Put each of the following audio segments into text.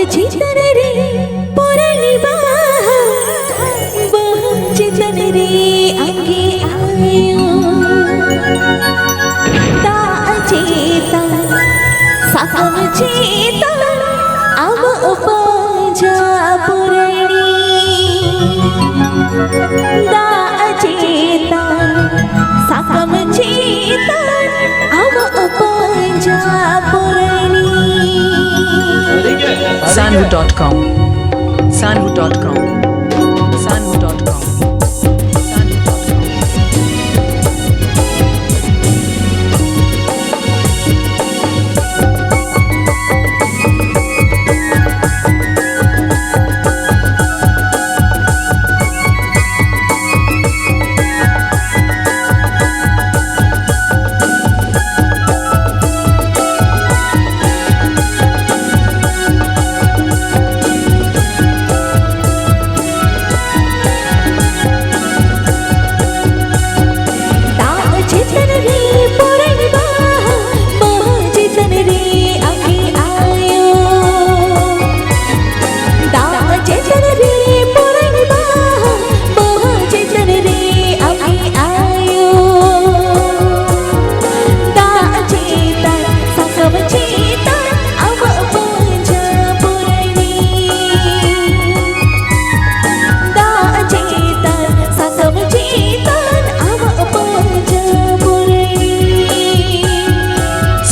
चितन रे पुरनी चितन रे आगे आयो ता चेता साकम चेता अब उपजा पुरनी दा चेता साकम चेता अब उपजा पुरनी Sanvu.com Sanvu.com Sanvu.com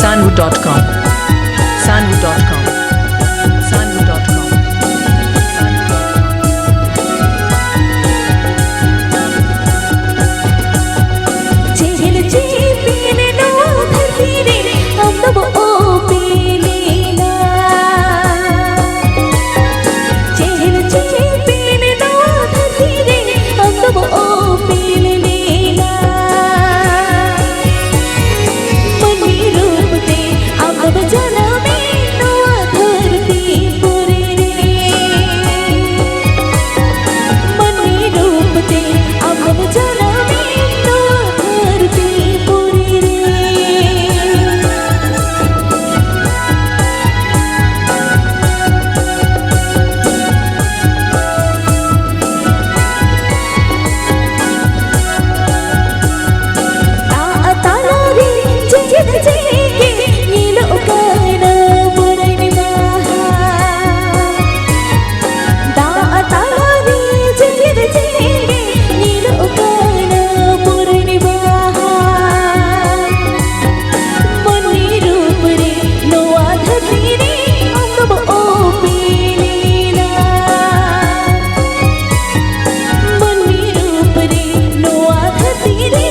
Sanvu.com Sanvu.com Sanvu.com चेहल चेपीन नो धरती रे हम तब ओ पीलीला चेहल चेपीन नो धरती रे हम तब ओ पीलीला मनी रूप ते अब जनमे नो धरती पुरे रे मनी रूप ते अब जनमे नो धरती पुरे रे ताला रे चिचित चेके नीलो काना पुरनी ताला रे चिचित चेके नीलो काना पुरनी मनी रूप रे नोआ धरती रे अब ओ पीलीला मनी रूप रे नोआ धरती रे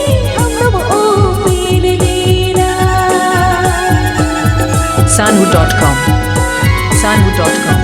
अब ओ पीलीला Sanvu.com Sanvu.com